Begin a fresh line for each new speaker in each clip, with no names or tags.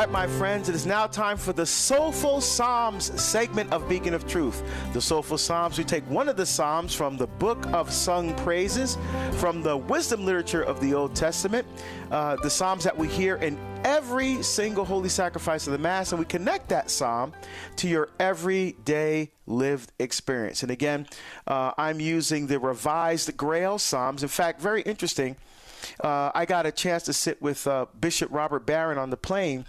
right, my friends, it is now time for the Soulful Psalms segment of Beacon of Truth. The Soulful Psalms, we take one of the Psalms from the Book of Sung Praises, from the wisdom literature of the Old Testament, the Psalms that we hear in every single holy sacrifice of the Mass, and we connect that Psalm to your everyday lived experience. And again, I'm using the Revised Grail Psalms. In fact, very interesting. I got a chance to sit with Bishop Robert Barron on the plane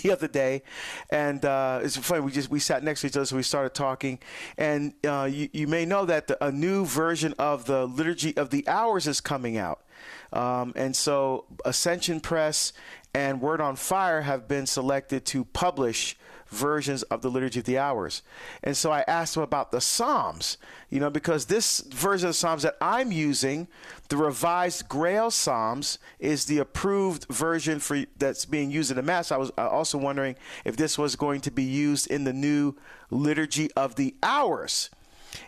the other day, and it's funny. We sat next to each other, so we started talking. And you may know that a new version of the Liturgy of the Hours is coming out, and so Ascension Press and Word on Fire have been selected to publish versions of the Liturgy of the Hours. And so I asked him about the Psalms, because this version of the Psalms that I'm using, the Revised Grail Psalms, is the approved version that's being used in the Mass. I was also wondering if this was going to be used in the new Liturgy of the Hours.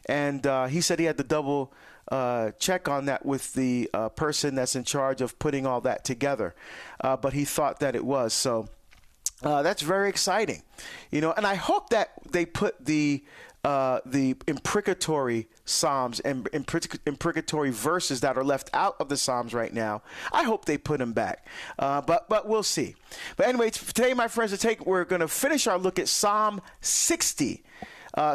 And he said he had to double check on that with the person that's in charge of putting all that together. But he thought that it was. So that's very exciting, and I hope that they put the imprecatory Psalms and imprecatory verses that are left out of the Psalms right now. I hope they put them back, but we'll see. But anyway, today, my friends, we're going to finish our look at Psalm 60.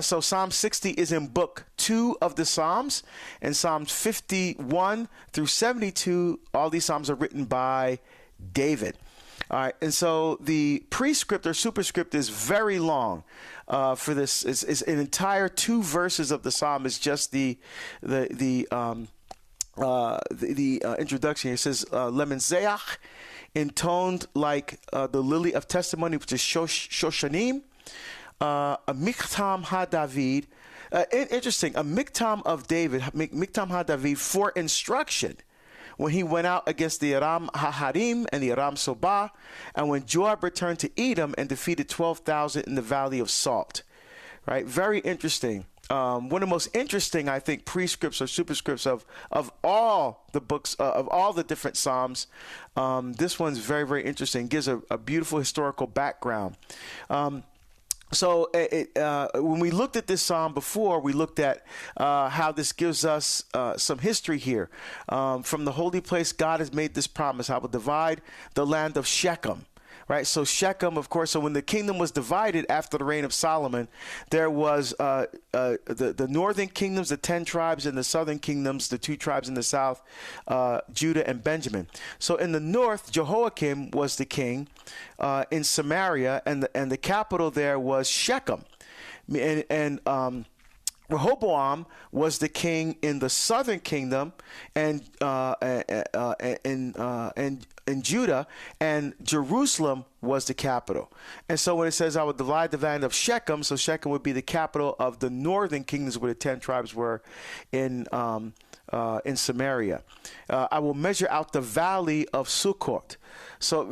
So Psalm 60 is in Book 2 of the Psalms, and Psalms 51 through 72, all these Psalms are written by David. All right, and so the prescript or superscript is very long for this. It's an entire 2 verses of the Psalm. Is just the introduction. It says, Lemenzeach, intoned like the lily of testimony, which is Shoshanim. A Miktam HaDavid, interesting, a Miktam of David, Miktam HaDavid, for instruction when he went out against the Aram Haharim and the Aram Sobah, and when Joab returned to Edom and defeated 12,000 in the Valley of Salt. Right, very interesting. One of the most interesting, I think, prescripts or superscripts of all the books, of all the different Psalms. This one's very, very interesting. Gives a beautiful historical background. So when we looked at this psalm before, we looked at how this gives us some history here. From the holy place, God has made this promise: I will divide the land of Shechem. Right, so Shechem, of course. So when the kingdom was divided after the reign of Solomon, there was the northern kingdoms, the 10 tribes, and the southern kingdoms, the 2 tribes in the south, Judah and Benjamin. So in the north, Jehoiakim was the king in Samaria, and the capital there was Shechem, and Rehoboam was the king in the southern kingdom, and in Judah, and Jerusalem was the capital. And so when it says, I will divide the land of Shechem, so Shechem would be the capital of the northern kingdoms where the 10 tribes were in Samaria. I will measure out the valley of Sukkot. So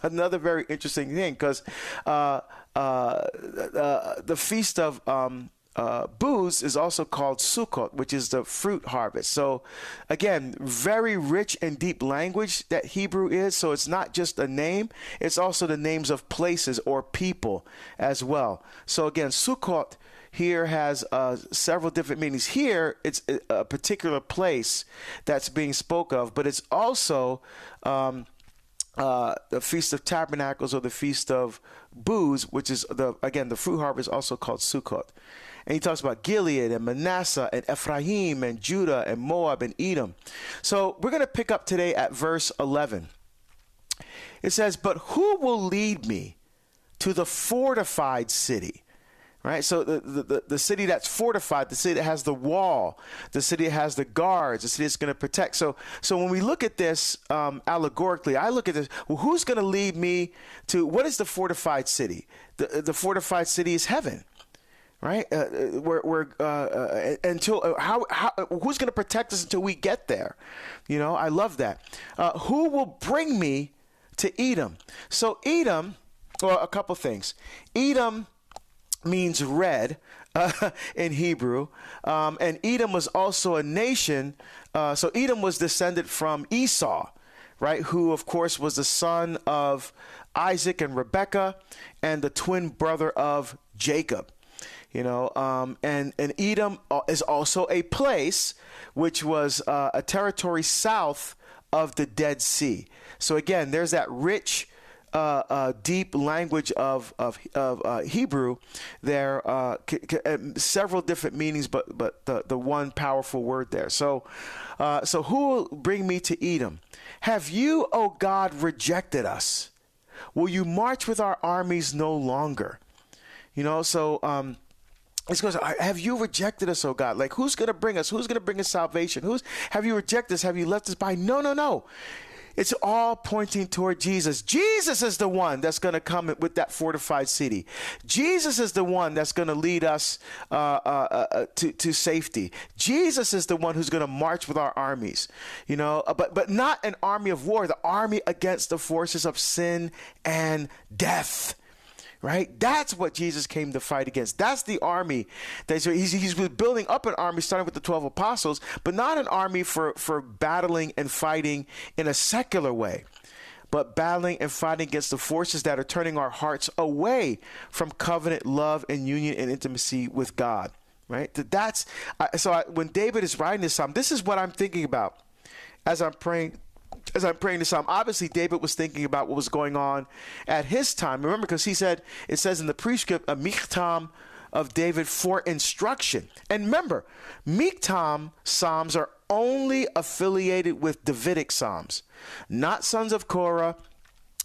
another very interesting thing, because the feast of Booths is also called Sukkot, which is the fruit harvest. So again, very rich and deep language that Hebrew is. So it's not just a name, it's also the names of places or people as well. So again, Sukkot here has several different meanings. Here, it's a particular place that's being spoke of, but it's also the Feast of Tabernacles or the Feast of Booths, which is the fruit harvest, also called Sukkot. And he talks about Gilead and Manasseh and Ephraim and Judah and Moab and Edom. So we're going to pick up today at verse 11. It says, but who will lead me to the fortified city? Right, so the city that's fortified, the city that has the wall, the city that has the guards, the city that's going to protect. So when we look at this allegorically, I look at this. Well, who's going to lead me to what is the fortified city? The fortified city is heaven, right? Until who's going to protect us until we get there? I love that. Who will bring me to Edom? So Edom, well, a couple things. Edom means red in Hebrew, and Edom was also a nation. So Edom was descended from Esau, right? Who, of course, was the son of Isaac and Rebekah, and the twin brother of Jacob. And Edom is also a place which was a territory south of the Dead Sea. So again, there's that rich, deep language of Hebrew there, several different meanings, but the one powerful word there. So who will bring me to Edom? Have you, O God, rejected us? Will you march with our armies no longer? It goes, have you rejected us, oh God? Like, who's going to bring us? Who's going to bring us salvation? Have you rejected us? Have you left us behind? No. It's all pointing toward Jesus. Jesus is the one that's going to come with that fortified city. Jesus is the one that's going to lead us to safety. Jesus is the one who's going to march with our armies, but not an army of war, the army against the forces of sin and death. Right? That's what Jesus came to fight against. That's the army. He's building up an army starting with the 12 apostles, but not an army for battling and fighting in a secular way, but battling and fighting against the forces that are turning our hearts away from covenant love and union and intimacy with God. Right? When David is writing this psalm, this is what I'm thinking about as I'm praying this psalm. Obviously, David was thinking about what was going on at his time. Remember, because it says in the prescript, a miktam of David for instruction. And remember, miktam psalms are only affiliated with Davidic psalms, not sons of Korah,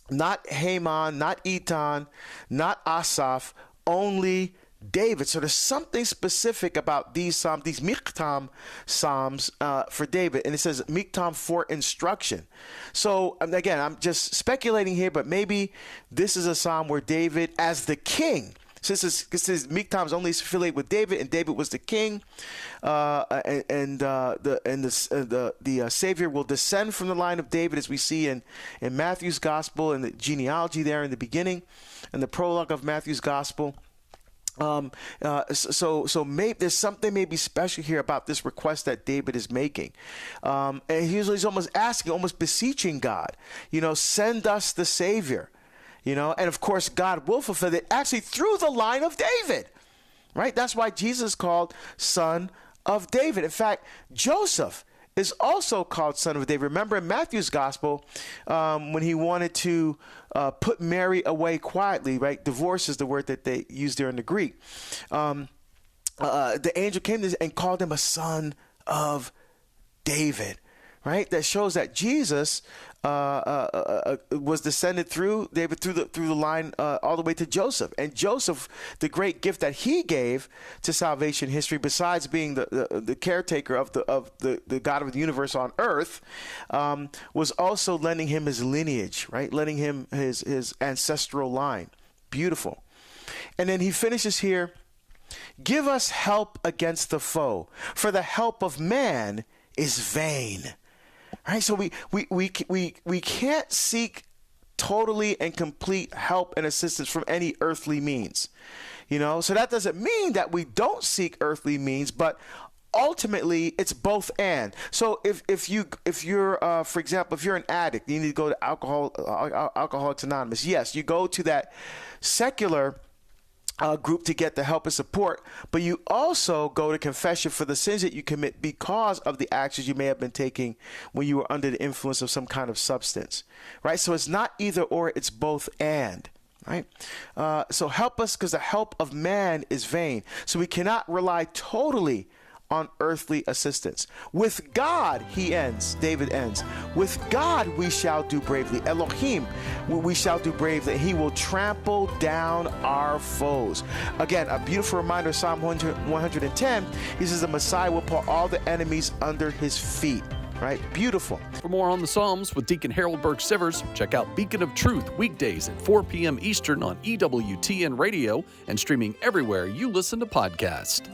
not Haman, not Etan, not Asaph, only David. So there's something specific about these psalms, these miktam psalms for David. And it says miktam for instruction. So again, I'm just speculating here, but maybe this is a psalm where David, as the king, since miktam is only affiliated with David, and David was the king, the Savior will descend from the line of David, as we see in Matthew's gospel and the genealogy there in the beginning, and the prologue of Matthew's gospel. So maybe there's something maybe special here about this request that David is making. And he's almost asking, almost beseeching God, send us the Savior, and of course God will fulfill it actually through the line of David, right? That's why Jesus is called Son of David. In fact, Joseph is also called Son of David. Remember in Matthew's gospel, when he wanted to put Mary away quietly, right? Divorce is the word that they use there in the Greek. The angel came to and called him a son of David, right? That shows that Jesus was descended through David, through the line all the way to Joseph. And Joseph, the great gift that he gave to salvation history, besides being the caretaker of the God of the universe on earth, was also lending him his lineage, right? Lending him his ancestral line. Beautiful. And then he finishes here, give us help against the foe, for the help of man is vain. Right, so we can't seek totally and complete help and assistance from any earthly means, So that doesn't mean that we don't seek earthly means, but ultimately it's both and. So if you're for example, if you're an addict, you need to go to Alcoholics Anonymous. Yes, you go to that secular group to get the help and support, but you also go to confession for the sins that you commit because of the actions you may have been taking when you were under the influence of some kind of substance, right? So it's not either or, it's both and, right? So help us, because the help of man is vain. So we cannot rely totally on earthly assistance. With God, David ends, with God we shall do bravely. Elohim, we shall do bravely. He will trample down our foes. Again, a beautiful reminder, Psalm 110, he says the Messiah will put all the enemies under his feet. Right? Beautiful.
For more on the Psalms with Deacon Harold Burke-Sivers, check out Beacon of Truth weekdays at 4 p.m. Eastern on EWTN Radio and streaming everywhere you listen to podcasts.